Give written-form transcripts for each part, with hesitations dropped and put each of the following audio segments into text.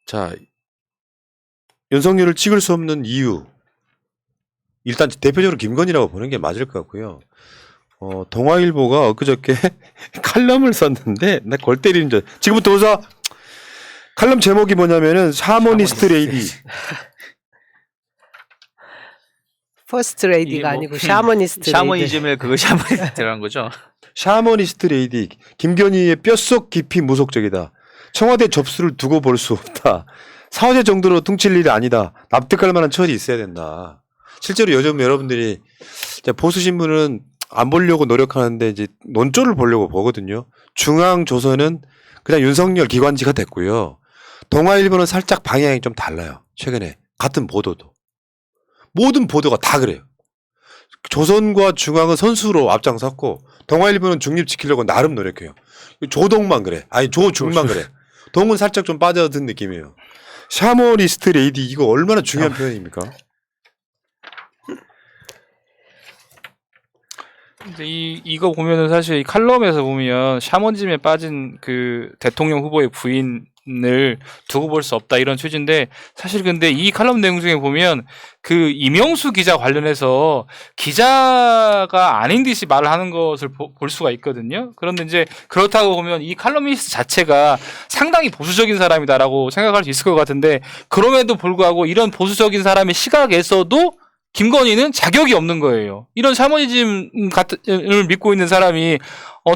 자, 윤석열을 찍을 수 없는 이유. 일단 대표적으로 김건희라고 보는 게 맞을 것 같고요. 동아일보가 엊그저께 칼럼을 썼는데 나 골 때리는 줄. 지금부터 보자. 칼럼 제목이 뭐냐면은 샤머니스트 레이디. 퍼스트 레이디가 아니고 샤머니스트 레이디. 샤머니즘을 그거 샤머니스트라는 거죠. 샤머니스트 레이디. 김건희의 뼛속 깊이 무속적이다. 청와대 접수를 두고 볼 수 없다. 사후제 정도로 퉁칠 일이 아니다. 납득할 만한 처리 있어야 된다. 실제로 요즘 여러분들이 보수신문은 안 보려고 노력하는데 이제 논조를 보려고 보거든요. 중앙조선은 그냥 윤석열 기관지가 됐고요. 동아일보는 살짝 방향이 좀 달라요. 최근에 같은 보도도. 모든 보도가 다 그래요. 조선과 중앙은 선수로 앞장섰고 동아일보는 중립 지키려고 나름 노력해요. 조동만 그래. 아니 조중만 그래. 동은 살짝 좀 빠져든 느낌이에요. 샤머니스트 레이디 이거 얼마나 중요한 표현입니까? 근데 이거 보면은 사실 이 칼럼에서 보면 샤머니즘에 빠진 그 대통령 후보의 부인을 두고 볼 수 없다 이런 취지인데 사실 근데 이 칼럼 내용 중에 보면 그 이명수 기자 관련해서 기자가 아닌 듯이 말을 하는 것을 볼 수가 있거든요. 그런데 이제 그렇다고 보면 이 칼럼니스트 자체가 상당히 보수적인 사람이다라고 생각할 수 있을 것 같은데 그럼에도 불구하고 이런 보수적인 사람의 시각에서도 김건희는 자격이 없는 거예요. 이런 샤머니즘을 믿고 있는 사람이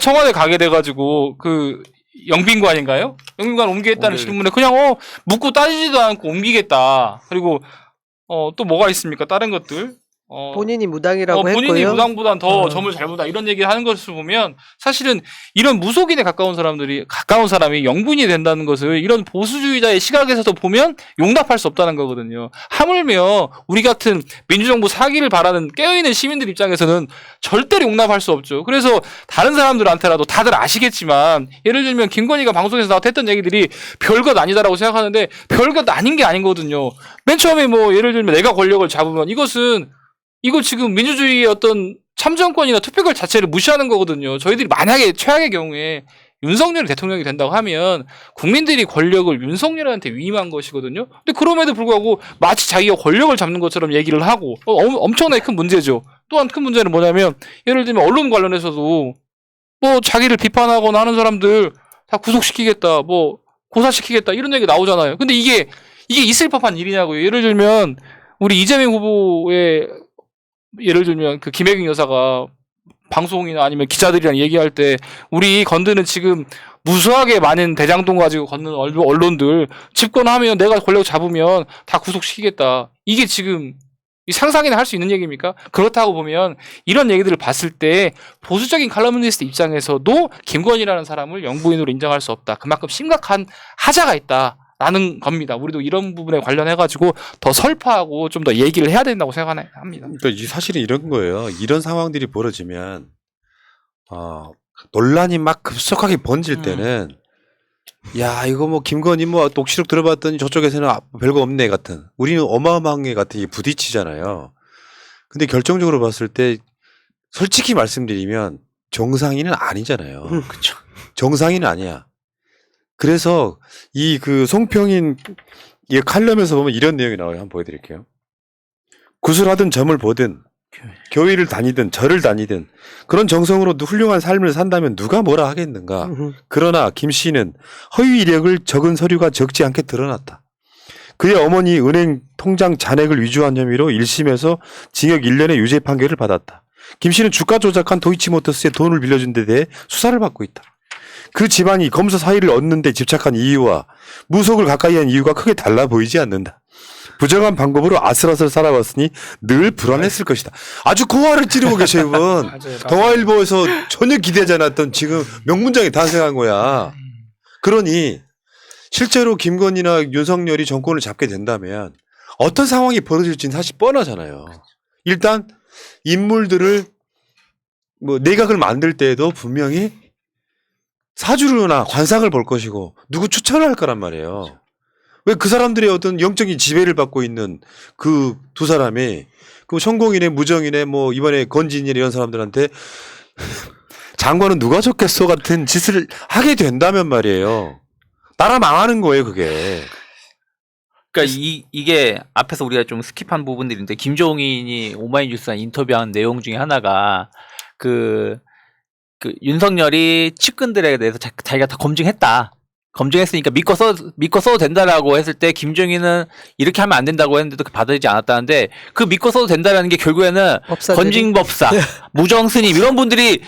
청와대 가게 돼가지고 그 영빈관인가요? 영빈관 옮기겠다는 신문에 그냥 묻고 따지지도 않고 옮기겠다. 그리고 또 뭐가 있습니까? 다른 것들. 본인이 무당이라고 본인이 했고요. 무당보단 더 점을 잘 본다 이런 얘기를 하는 것을 보면 사실은 이런 무속인에 가까운 사람이 영분이 된다는 것을 이런 보수주의자의 시각에서도 보면 용납할 수 없다는 거거든요. 하물며 우리 같은 민주정부 사기를 바라는 깨어있는 시민들 입장에서는 절대로 용납할 수 없죠. 그래서 다른 사람들한테라도 다들 아시겠지만 예를 들면 김건희가 방송에서 나와서 했던 얘기들이 별것 아니다라고 생각하는데 별것 아닌 게 아니거든요. 맨 처음에 뭐 예를 들면 내가 권력을 잡으면 이거 지금 민주주의의 어떤 참정권이나 투표권 자체를 무시하는 거거든요. 저희들이 만약에 최악의 경우에 윤석열이 대통령이 된다고 하면 국민들이 권력을 윤석열한테 위임한 것이거든요. 근데 그럼에도 불구하고 마치 자기가 권력을 잡는 것처럼 얘기를 하고 엄청나게 큰 문제죠. 또한 큰 문제는 뭐냐면 예를 들면 언론 관련해서도 뭐 자기를 비판하거나 하는 사람들 다 구속시키겠다, 뭐 고사시키겠다 이런 얘기 나오잖아요. 근데 이게 있을 법한 일이냐고요. 예를 들면 우리 이재명 후보의 예를 들면 그 김혜경 여사가 방송이나 아니면 기자들이랑 얘기할 때 우리 건드는 지금 무수하게 많은 대장동 가지고 걷는 언론들 집권하면 내가 권력 잡으면 다 구속시키겠다. 이게 지금 상상이나 할 수 있는 얘기입니까? 그렇다고 보면 이런 얘기들을 봤을 때 보수적인 칼럼니스트 입장에서도 김건희라는 사람을 영부인으로 인정할 수 없다. 그만큼 심각한 하자가 있다. 라는 겁니다. 우리도 이런 부분에 관련해가지고 더 설파하고 좀 더 얘기를 해야 된다고 생각합니다. 그러니까 사실은 이런 거예요. 이런 상황들이 벌어지면 논란이 막 급속하게 번질 때는 야 이거 뭐 김건희 뭐 녹취록 들어봤더니 저쪽에서는 별거 없네 같은 우리는 어마어마한 게 같은 게 부딪히잖아요. 근데 결정적으로 봤을 때 솔직히 말씀드리면 정상인은 아니잖아요. 그렇죠. 정상인은 아니야. 그래서 이 그 송평인 이 칼럼에서 보면 이런 내용이 나와요. 한번 보여드릴게요. 구슬하든 점을 보든 교회를 다니든 절을 다니든 그런 정성으로 훌륭한 삶을 산다면 누가 뭐라 하겠는가. 그러나 김 씨는 허위 이력을 적은 서류가 적지 않게 드러났다. 그의 어머니 은행 통장 잔액을 위조한 혐의로 1심에서 징역 1년의 유죄 판결을 받았다. 김 씨는 주가 조작한 도이치모터스에 돈을 빌려준 데 대해 수사를 받고 있다. 그 집안이 검사 사위를 얻는 데 집착한 이유와 무속을 가까이 한 이유가 크게 달라 보이지 않는다. 부정한 방법으로 아슬아슬 살아왔으니 늘 불안했을 것이다. 아주 고화를 찌르고 계셔 이분. 동아일보에서 전혀 기대하지 않았던 지금 명문장이 탄생한 거야. 그러니 실제로 김건희나 윤석열이 정권을 잡게 된다면 어떤 상황이 벌어질지는 사실 뻔하잖아요. 일단 인물들을 뭐 내각을 만들 때에도 분명히 사주나 관상을 볼 것이고 누구 추천을 할 거란 말이에요. 왜 그 사람들의 어떤 영적인 지배를 받고 있는 그 두 사람이 그 성공이네 무정이네 뭐 이번에 건진이네 이런 사람들한테 장관은 누가 좋겠어 같은 짓을 하게 된다면 말이에요. 나라 망하는 거예요 그게. 그러니까 이게 앞에서 우리가 좀 스킵한 부분들인데 김종인이 오마이뉴스랑 인터뷰한 내용 중에 하나가 그 윤석열이 측근들에 대해서 자기가 다 검증했으니까 믿고 써도 된다라고 했을 때 김종인은 이렇게 하면 안 된다고 했는데도 받아들이지 않았다는데 그 믿고 써도 된다라는 게 결국에는 법사들이? 건징법사, 무정스님 이런 분들이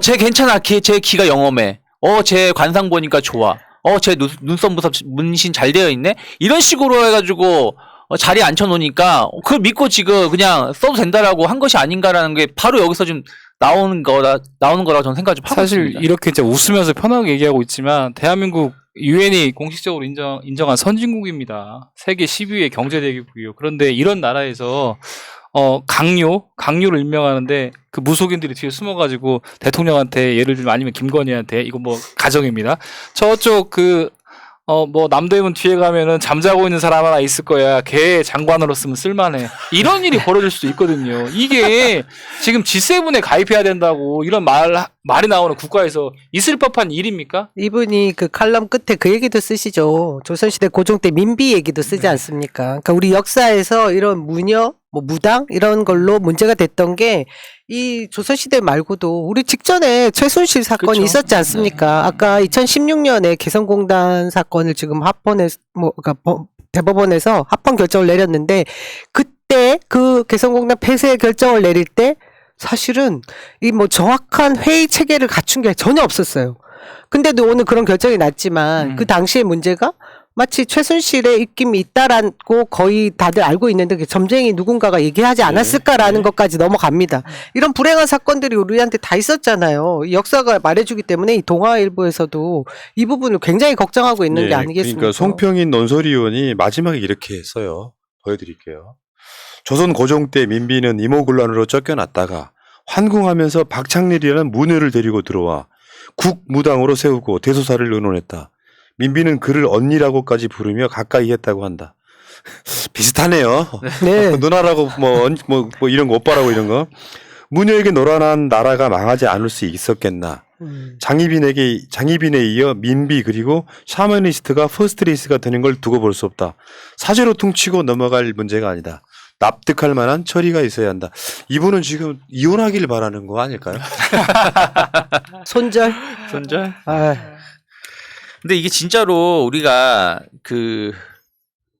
쟤 괜찮아, 쟤 기가 영험해, 쟤 관상 보니까 좋아, 쟤 눈썹 문신 잘 되어 있네 이런 식으로 해가지고 자리에 앉혀놓으니까 그걸 믿고 지금 그냥 써도 된다라고 한 것이 아닌가라는 게 바로 여기서 지금 나오는 거라고 저는 생각을 좀 하고 사실 있습니다. 이렇게 이제 웃으면서 편하게 얘기하고 있지만 대한민국 유엔이 공식적으로 인정한 선진국입니다. 세계 10위의 경제 대국이요. 그런데 이런 나라에서 강요를 임명하는데 그 무속인들이 뒤에 숨어가지고 대통령한테 예를 들면 아니면 김건희한테 이거 뭐 가정입니다. 저쪽 뭐 남대문 뒤에 가면은 잠자고 있는 사람 하나 있을 거야. 걔 장관으로 쓰면 쓸만해. 이런 일이 벌어질 수도 있거든요. 이게 지금 G7에 가입해야 된다고 이런 말이 나오는 국가에서 있을 법한 일입니까? 이분이 그 칼럼 끝에 그 얘기도 쓰시죠. 조선시대 고종 때 민비 얘기도 쓰지 않습니까? 그러니까 우리 역사에서 이런 무녀, 뭐 무당 이런 걸로 문제가 됐던 게 이 조선시대 말고도 우리 직전에 최순실 사건이 그쵸. 있었지 않습니까? 아까 2016년에 개성공단 사건을 지금 그러니까 대법원에서 합헌 결정을 내렸는데 그때 그 개성공단 폐쇄 결정을 내릴 때 사실은 이 뭐 정확한 회의 체계를 갖춘 게 전혀 없었어요. 근데도 오늘 그런 결정이 났지만 그 당시의 문제가 마치 최순실의 입김이 있다라고 거의 다들 알고 있는데 그 점쟁이 누군가가 얘기하지 않았을까라는 것까지 넘어갑니다. 이런 불행한 사건들이 우리한테 다 있었잖아요. 이 역사가 말해주기 때문에 이 동아일보에서도 이 부분을 굉장히 걱정하고 있는 게 아니겠습니까? 그러니까 송평인 논설위원이 마지막에 이렇게 써요. 보여드릴게요. 조선 고종 때 민비는 이모군란으로 쫓겨났다가 환궁하면서 박창렬이라는 무녀를 데리고 들어와 국무당으로 세우고 대소사를 의논했다. 민비는 그를 언니라고까지 부르며 가까이 했다고 한다. 비슷하네요. 네. 누나라고 뭐 이런 거 오빠라고 이런 거. 무녀에게 놀아난 나라가 망하지 않을 수 있었겠나. 장희빈에 이어 민비 그리고 샤머니스트가 퍼스트레이스가 되는 걸 두고 볼 수 없다. 사제로 퉁치고 넘어갈 문제가 아니다. 납득할 만한 처리가 있어야 한다. 이분은 지금 이혼하길 바라는 거 아닐까요? 손절. 아, 근데 이게 진짜로 우리가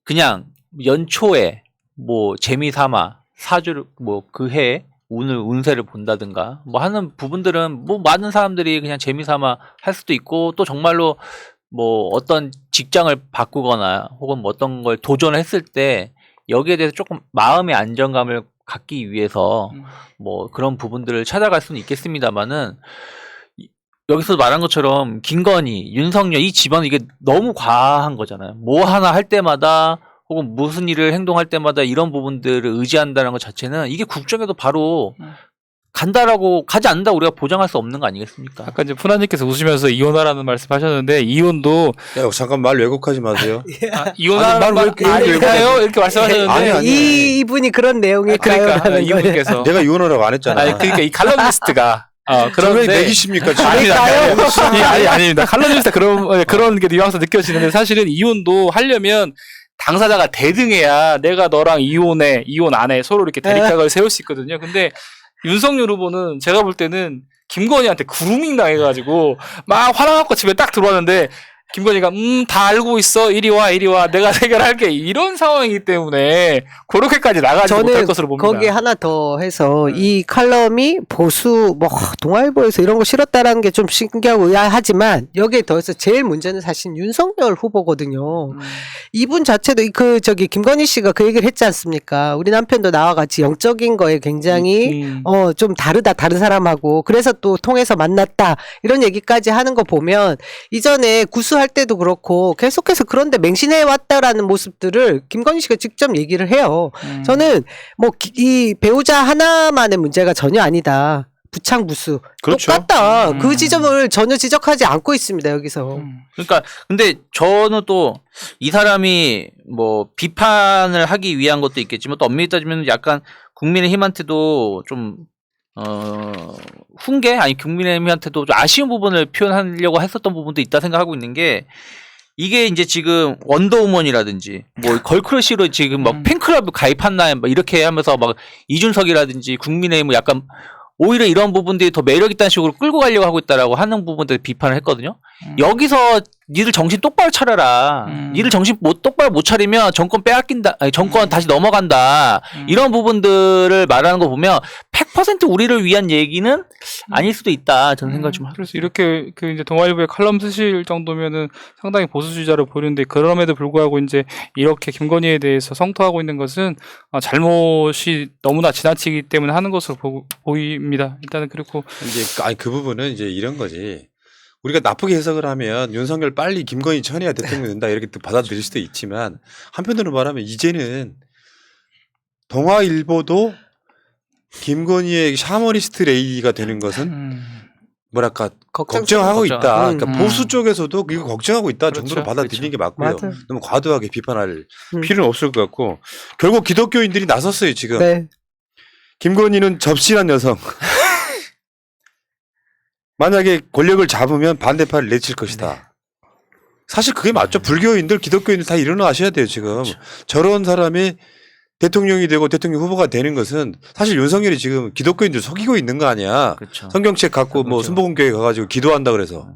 그냥 연초에 뭐 재미삼아 사주를 뭐 그 해 운세를 본다든가 뭐 하는 부분들은 뭐 많은 사람들이 그냥 재미삼아 할 수도 있고 또 정말로 뭐 어떤 직장을 바꾸거나 혹은 뭐 어떤 걸 도전했을 때 여기에 대해서 조금 마음의 안정감을 갖기 위해서 뭐 그런 부분들을 찾아갈 수는 있겠습니다만은 여기서 말한 것처럼 김건희, 윤석열 이 집안은 이게 너무 과한 거잖아요. 뭐 하나 할 때마다 혹은 무슨 일을 행동할 때마다 이런 부분들을 의지한다는 것 자체는 이게 국정에도 바로 가지 않는다 우리가 보장할 수 없는 거 아니겠습니까? 아까 이제 푸나님께서 웃으면서 이혼하라는 말씀하셨는데 이혼도 야, 잠깐 말 왜곡하지 마세요. 이혼하는 말왜 말 이렇게 아닐까요? 이렇게 말씀하셨는데 아니. 이분이 그런 내용일까요? 그러니까 라는 거예요. 이분께서 내가 이혼하라고 안 했잖아. 그러니까 이 칼럼니스트가 그런데 그런데 내기십니까? 지금? 아닙니다. 칼럼니스트 그런 게 뉘앙스 느껴지는데 사실은 이혼도 하려면 당사자가 대등해야 내가 너랑 이혼해, 이혼 안 해 서로 이렇게 대립각을 세울 수 있거든요. 근데 윤석열 후보는 제가 볼 때는 김건희한테 그루밍 당해가지고 막 화나갖고 집에 딱 들어왔는데 김건희가 다 알고 있어 이리 와 내가 해결할게 이런 상황이기 때문에 그렇게까지 나가지 못할 저는 것으로 봅니다. 거기에 하나 더 해서 이 칼럼이 보수 뭐 동아일보에서 이런 거 실었다라는 게 좀 신기하고 의아하지만 여기에 더해서 제일 문제는 사실 윤석열 후보거든요. 이분 자체도 김건희 씨가 그 얘기를 했지 않습니까? 우리 남편도 나와 같이 영적인 거에 굉장히 좀 다른 사람하고 그래서 또 통해서 만났다 이런 얘기까지 하는 거 보면 이전에 구수할 때도 그렇고 계속해서 그런데 맹신해 왔다라는 모습들을 김건희 씨가 직접 얘기를 해요. 저는 뭐 이 배우자 하나만의 문제가 전혀 아니다. 부창부수 그렇죠. 똑같다. 그 지점을 전혀 지적하지 않고 있습니다. 여기서. 그러니까 근데 저는 또 이 사람이 뭐 비판을 하기 위한 것도 있겠지만 또 엄밀히 따지면 약간 국민의힘한테도 좀 훈계 아니 국민의힘한테도 좀 아쉬운 부분을 표현하려고 했었던 부분도 있다 생각하고 있는 게 이게 이제 지금 원더우먼이라든지 뭐 걸크러쉬로 지금 막 팬클럽 가입한다 막 이렇게 하면서 막 이준석이라든지 국민의힘 뭐 약간 오히려 이런 부분들이 더 매력 있다는 식으로 끌고 가려고 하고 있다라고 하는 부분들 비판을 했거든요. 여기서 니들 정신 똑바로 차려라. 니들 정신 똑바로 못 차리면 정권 빼앗긴다. 아니, 정권 다시 넘어간다. 이런 부분들을 말하는 거 보면 100% 우리를 위한 얘기는 아닐 수도 있다. 저는 생각 좀 하고. 그래서 이렇게 그 이제 동아일보에 칼럼 쓰실 정도면은 상당히 보수주의자로 보이는데 그럼에도 불구하고 이제 이렇게 김건희에 대해서 성토하고 있는 것은 잘못이 너무나 지나치기 때문에 하는 것으로 보입니다. 일단은 그렇고 이제 아니 그 부분은 이제 이런 거지. 우리가 나쁘게 해석을 하면 윤석열 빨리 김건희 쳐내야 대통령 된다 이렇게 또 받아들일 수도 있지만 한편으로 말하면 이제는 동아일보도 김건희의 샤머니스트 레이디가 되는 것은 뭐랄까 걱정하고 있다. 그러니까 보수 쪽에서도 이거 걱정하고 있다 그렇죠. 정도로 받아들이는 게 맞고요. 맞아요. 너무 과도하게 비판할 필요는 없을 것 같고 결국 기독교인들이 나섰어요 지금. 네. 김건희는 접신한 여성. 만약에 권력을 잡으면 반대파를 내칠 것이다. 사실 그게 맞죠. 불교인들, 기독교인들 다 일어나셔야 돼요 지금. 저런 사람이 대통령이 되고 대통령 후보가 되는 것은 사실 윤석열이 지금 기독교인들 속이고 있는 거 아니야. 그렇죠. 성경책 갖고 뭐 순복음교회 가가지고 기도한다 그래서.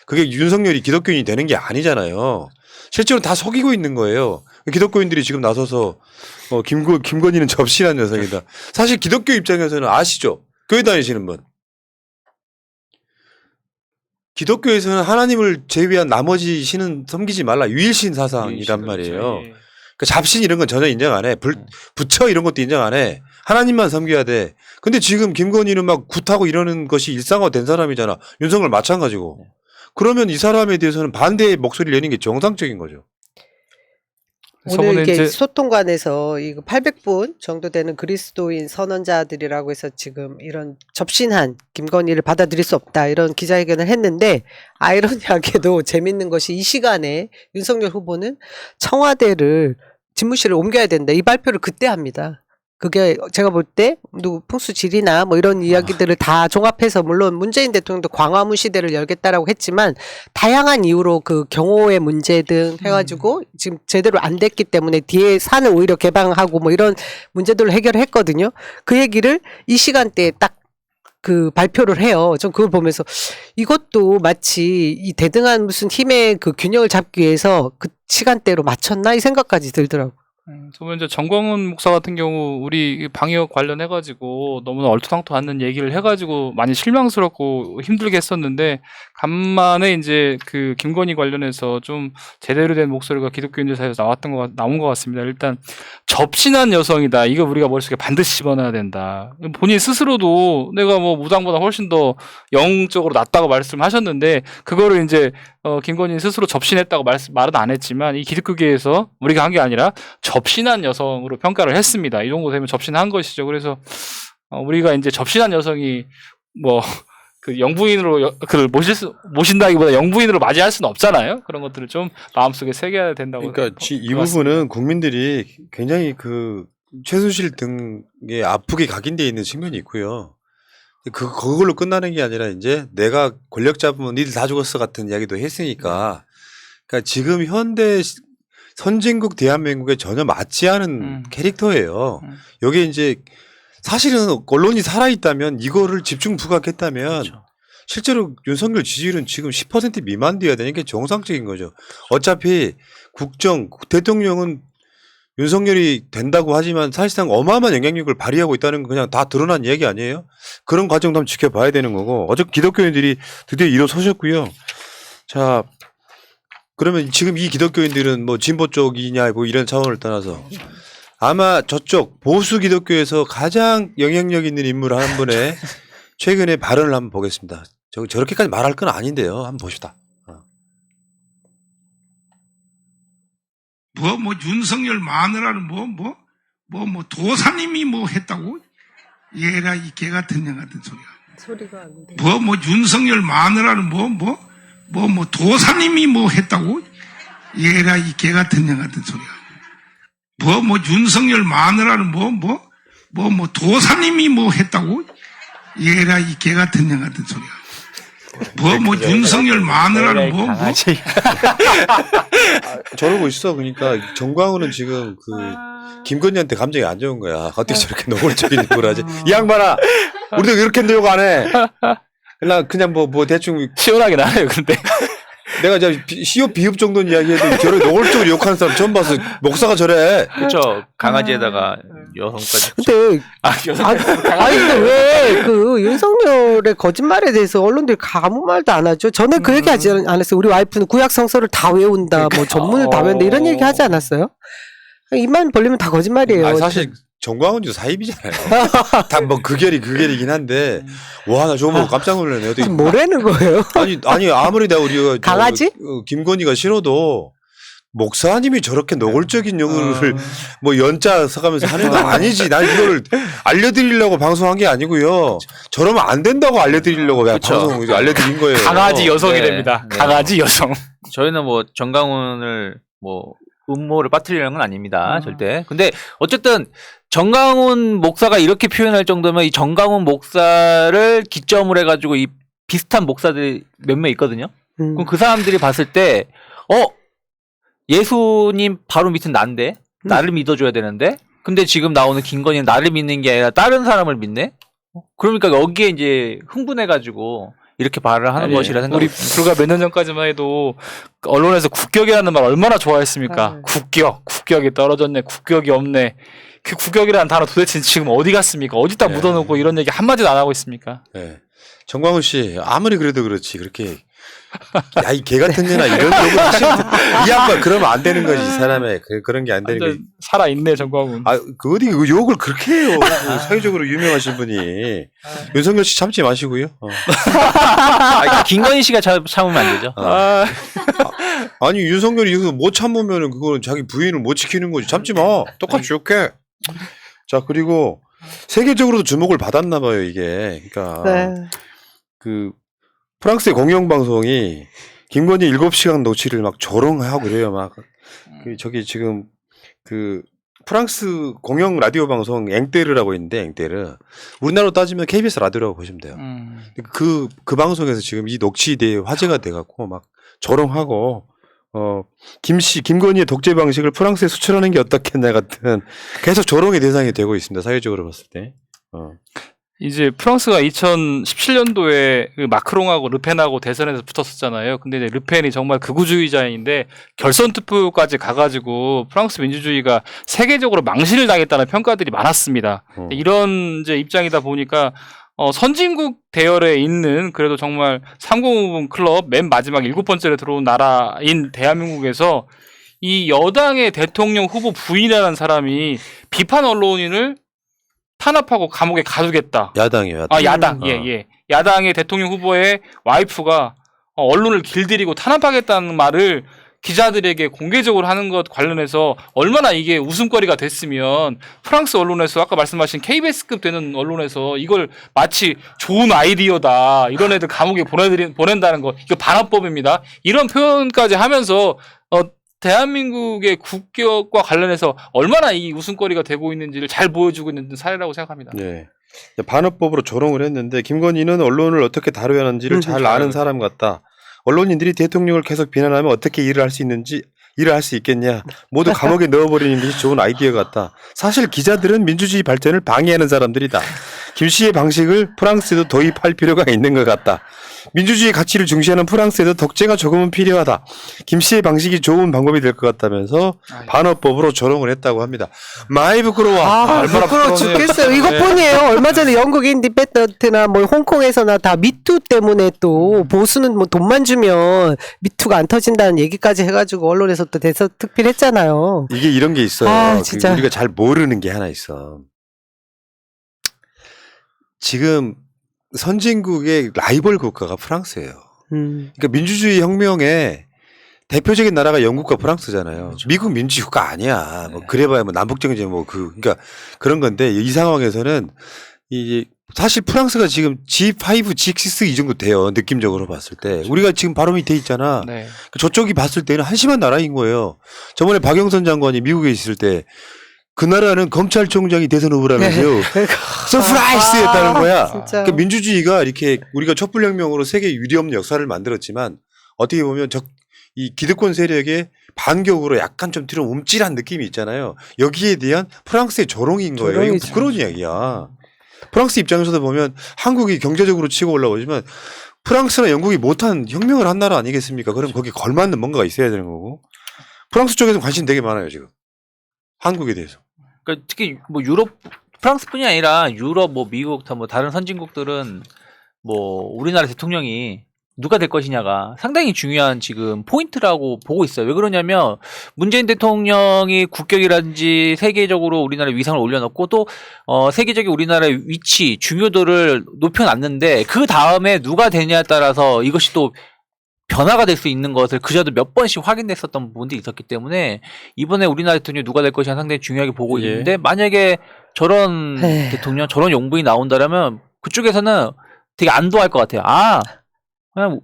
그게 윤석열이 기독교인이 되는 게 아니잖아요. 실제로 다 속이고 있는 거예요. 기독교인들이 지금 나서서 김건희는 접신한 여성이다. 사실 기독교 입장에서는 아시죠? 교회 다니시는 분. 기독교에서는 하나님을 제외한 나머지 신은 섬기지 말라. 유일신 사상이란 말이에요. 그러니까 잡신 이런 건 전혀 인정 안 해. 부처 이런 것도 인정 안 해. 하나님만 섬겨야 돼. 근데 지금 김건희는 막 굿하고 이러는 것이 일상화된 사람이잖아. 윤석열 마찬가지고. 그러면 이 사람에 대해서는 반대의 목소리를 내는 게 정상적인 거죠. 오늘 이렇게 이제 소통관에서 이거 800분 정도 되는 그리스도인 선언자들이라고 해서 지금 이런 접신한 김건희를 받아들일 수 없다 이런 기자회견을 했는데 아이러니하게도 재밌는 것이 이 시간에 윤석열 후보는 청와대를 집무실을 옮겨야 된다 이 발표를 그때 합니다. 그게 제가 볼 때 풍수지리나 뭐 이런 이야기들을 다 종합해서 물론 문재인 대통령도 광화문 시대를 열겠다라고 했지만 다양한 이유로 그 경호의 문제 등 해가지고 지금 제대로 안 됐기 때문에 뒤에 산을 오히려 개방하고 뭐 이런 문제들을 해결했거든요. 그 얘기를 이 시간대에 딱 그 발표를 해요. 전 그걸 보면서 이것도 마치 이 대등한 무슨 힘의 그 균형을 잡기 위해서 그 시간대로 맞췄나 이 생각까지 들더라고요. 저번 이제 정광훈 목사 같은 경우 우리 방역 관련해가지고 너무나 얼토당토 않는 얘기를 해가지고 많이 실망스럽고 힘들게 했었는데 간만에 이제 그 김건희 관련해서 좀 제대로 된 목소리가 기독교인들 사이에서 나온 것 같습니다. 일단 접신한 여성이다. 이거 우리가 머릿속에 반드시 집어넣어야 된다. 본인 스스로도 내가 뭐 무당보다 훨씬 더 영적으로 낫다고 말씀하셨는데 그거를 이제 김건희 스스로 접신했다고 말은 안 했지만 이 기독교계에서 우리가 한 게 아니라 접신한 여성으로 평가를 했습니다. 이 정도 되면 접신한 것이죠. 그래서 우리가 이제 접신한 여성이 뭐 그 영부인으로 그를 모신다기보다 영부인으로 맞이할 수는 없잖아요. 그런 것들을 좀 마음속에 새겨야 된다고. 그러니까 이 부분은 국민들이 굉장히 그 최순실 등에 아프게 각인되어 있는 측면이 있고요. 그걸로 끝나는 게 아니라 이제 내가 권력 잡으면 니들 다 죽었어 같은 이야기도 했으니까. 그러니까 지금 현대 선진국 대한민국에 전혀 맞지 않은 캐릭터예요. 여기에 이제 사실은 언론이 살아있다면 이거를 집중 부각했다면 그렇죠. 실제로 윤석열 지지율은 지금 10% 미만 되어야 되는 게 정상적인 거죠. 어차피 대통령은 윤석열이 된다고 하지만 사실상 어마어마한 영향력을 발휘하고 있다는 건 그냥 다 드러난 이야기 아니에요? 그런 과정도 한번 지켜봐야 되는 거고 어차피 기독교인들이 드디어 일어서셨고요. 자, 그러면 지금 이 기독교인들은 뭐 진보 쪽이냐 뭐 이런 차원을 떠나서 아마 저쪽 보수 기독교에서 가장 영향력 있는 인물 한 분의 최근의 발언을 한번 보겠습니다. 저렇게까지 말할 건 아닌데요. 한번 봅시다. 윤석열 마누라는 도사님이 했다고? 얘라 이 개 같은 년 같은 소리야. 소리가 안 돼. 윤석열 마누라는 도사님이 했다고? 얘라 이 개 같은 년 같은 소리야. 윤석열 마누라는 도사님이 했다고? 얘라 이 개 같은 년 같은 소리야. 뭐 윤석열 마누라는 뭐 강아지. 저러고 있어. 그러니까 정광훈은 지금 그 김건희한테 감정이 안 좋은 거야. 어떻게 저렇게 노골적인 욕을 하지? 이 양반아, 우리도 이렇게 욕 안 해. 그냥 뭐 대충 시원하게 나네요. 근데 내가 시옷 비읍 정도는 이야기해도 저렇게 노골적으로 욕하는 사람 처음 봤어. 목사가 저래. 그렇죠. 강아지에다가 여성까지. 근데 아니 근데 왜 그 윤석열의 거짓말에 대해서 언론들이 아무 말도 안 하죠? 전에 그 얘기 하지 않았어요? 우리 와이프는 구약 성서를 다 외운다, 뭐 전문을 다 외운다 이런 얘기 하지 않았어요? 입만 벌리면 다 거짓말이에요. 아, 사실 정광훈도 사입이잖아요. 다 뭐 그결이긴 한데 와 나 저거 보고 깜짝 놀랐네. 어떻게 뭐라는 거예요? 아니 아무리 내가 우리가 강아지? 김건희가 싫어도 목사님이 저렇게 노골적인 용어를 뭐 연자 써가면서 하는 거 아니지. 난 이거를 알려드리려고 방송한 게 아니고요. 저러면 안 된다고 알려드리려고 그냥 그쵸. 방송 알려드린 거예요. 강아지 여성이 네. 됩니다. 네. 강아지 여성. 저희는 뭐 정강훈을 뭐 음모를 빠뜨리려는 건 아닙니다. 절대. 근데 어쨌든 정강훈 목사가 이렇게 표현할 정도면 이 정강훈 목사를 기점으로 해가지고 이 비슷한 목사들이 몇몇 있거든요. 그럼 그 사람들이 봤을 때 예수님 바로 밑은 난데 나를 믿어줘야 되는데 근데 지금 나오는 김건희는 나를 믿는 게 아니라 다른 사람을 믿네. 그러니까 여기에 이제 흥분해가지고 이렇게 말을 하는 아니, 것이라 우리 생각합니다. 불과 몇 년 전까지만 해도 언론에서 국격이라는 말 얼마나 좋아했습니까? 국격이 떨어졌네, 국격이 없네. 그 국격이라는 단어 도대체 지금 어디 갔습니까? 어디다 네. 묻어놓고 이런 얘기 한마디도 안 하고 있습니까? 네. 정광훈 씨 아무리 그래도 그렇지 그렇게 야 이 개 같은 년아 이런 욕을 하시면 이 양반 그러면 안 되는 거지 이 사람의 그런 게 안 되는 거지. 완전 살아있네 정광훈. 그 어디 그 욕을 그렇게 해요. 그 사회적으로 유명하신 분이 윤석열 씨 참지 마시고요. 김건희 씨가 참으면 안 되죠. 아니 윤석열이 이거 못 참으면은 그거는 자기 부인을 못 지키는 거지. 참지 마. 똑같이 욕해. 자 그리고 세계적으로도 주목을 받았나 봐요 이게. 그러니까 네. 그 프랑스의 공영방송이 김건희 7시간 녹취를 막 조롱하고 그래요. 막 저기 지금 그 프랑스 공영 라디오 방송 앵테르라고 있는데 앵테르 우리나라로 따지면 KBS 라디오라고 보시면 돼요. 그 방송에서 지금 이 녹취대에 화제가 돼갖고 막 조롱하고 김건희의 독재 방식을 프랑스에 수출하는 게 어떻겠냐 같은 계속 조롱의 대상이 되고 있습니다. 사회적으로 봤을 때. 이제 프랑스가 2017년도에 그 마크롱하고 르펜하고 대선에서 붙었었잖아요. 근데 이제 르펜이 정말 극우주의자인데 결선 투표까지 가가지고 프랑스 민주주의가 세계적으로 망신을 당했다는 평가들이 많았습니다. 이런 이제 입장이다 보니까 선진국 대열에 있는 그래도 정말 305분 클럽 맨 마지막 7번째로 들어온 나라인 대한민국에서 이 여당의 대통령 후보 부인이라는 사람이 비판 언론인을 탄압하고 감옥에 가두겠다. 야당이요. 야당. 예. 야당의 대통령 후보의 와이프가 언론을 길들이고 탄압하겠다는 말을 기자들에게 공개적으로 하는 것 관련해서 얼마나 이게 웃음거리가 됐으면 프랑스 언론에서 아까 말씀하신 KBS급 되는 언론에서 이걸 마치 좋은 아이디어다. 이런 애들 감옥에 보낸다는 거. 이거 반합법입니다. 이런 표현까지 하면서 대한민국의 국격과 관련해서 얼마나 이 웃음거리가 되고 있는지를 잘 보여주고 있는 사례라고 생각합니다. 네. 반어법으로 조롱을 했는데 김건희는 언론을 어떻게 다뤄야 하는지를 잘 아는 사람 같다. 언론인들이 대통령을 계속 비난하면 어떻게 일을 할 수 있겠냐. 모두 감옥에 넣어버리는 것이 좋은 아이디어 같다. 사실 기자들은 민주주의 발전을 방해하는 사람들이다. 김 씨의 방식을 프랑스에도 도입할 필요가 있는 것 같다. 민주주의 가치를 중시하는 프랑스에도 독재가 조금은 필요하다. 김 씨의 방식이 좋은 방법이 될 것 같다면서 반어법으로 조롱을 했다고 합니다. 많이 부끄러워. 얼마나 부끄러워 부끄러운지. 죽겠어요. 이것뿐이에요. 얼마 전에 영국 인디펜던트나 뭐 홍콩에서나 다 미투 때문에 또 보수는 뭐 돈만 주면 미투가 안 터진다는 얘기까지 해가지고 언론에서 또 대서특필했잖아요. 이게 이런 게 있어요. 진짜. 우리가 잘 모르는 게 하나 있어. 지금 선진국의 라이벌 국가가 프랑스예요. 그러니까 민주주의 혁명의 대표적인 나라가 영국과 프랑스잖아요. 그렇죠. 미국 민주주의가 아니야. 뭐 그래봐야 뭐 남북정전 그러니까 그런 건데 이 상황에서는 이제 사실 프랑스가 지금 G5, G6 이 정도 돼요. 느낌적으로 봤을 때. 그렇죠. 우리가 지금 바로 밑에 있잖아. 네. 저쪽이 봤을 때는 한심한 나라인 거예요. 저번에 박영선 장관이 미국에 있을 때 그 나라는 검찰총장이 대선 후보라면서요. 서프라이즈였다는 거야. 진짜. 그러니까 민주주의가 이렇게 우리가 촛불혁명으로 세계 유례 없는 역사를 만들었지만 어떻게 보면 이 기득권 세력의 반격으로 약간 좀 뒤로 움찔한 느낌이 있잖아요. 여기에 대한 프랑스의 조롱인 거예요. 이건 조롱이죠. 부끄러운 이야기야. 프랑스 입장에서도 보면 한국이 경제적으로 치고 올라오지만 프랑스나 영국이 못한 혁명을 한 나라 아니겠습니까? 그럼 거기 걸맞는 뭔가가 있어야 되는 거고. 프랑스 쪽에서 관심 되게 많아요, 지금. 한국에 대해서. 그러니까 특히 뭐 유럽 프랑스뿐이 아니라 유럽 뭐 미국 다 뭐 다른 선진국들은 뭐 우리나라 대통령이 누가 될 것이냐가 상당히 중요한 지금 포인트라고 보고 있어요. 왜 그러냐면 문재인 대통령이 국격이라든지 세계적으로 우리나라 위상을 올려놓고 또 세계적인 우리나라의 위치 중요도를 높여놨는데 그 다음에 누가 되냐에 따라서 이것이 또 변화가 될 수 있는 것을 그저도 몇 번씩 확인됐었던 부분들이 있었기 때문에 이번에 우리나라 대통령이 누가 될 것이냐 상당히 중요하게 보고 예. 있는데 만약에 저런 에휴. 대통령 저런 용분이 나온다면 그쪽에서는 되게 안도할 것 같아요. 그냥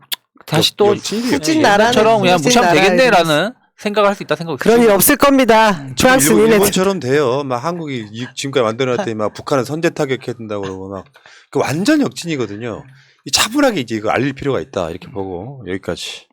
다시 또 후진 나라는 처럼 그냥 후진 무시하면 나라에 되겠네라는 생각을 할 수 있다 생각이 그런 일 없을 겁니다. 프랑스는 일본처럼 돼요. 막 한국이 지금까지 만들어놨더니 막 북한은 선제 타격해야 된다고 그러고 막 그 완전 역진이거든요. 이 차분하게 이제 이거 알릴 필요가 있다 이렇게 보고 여기까지.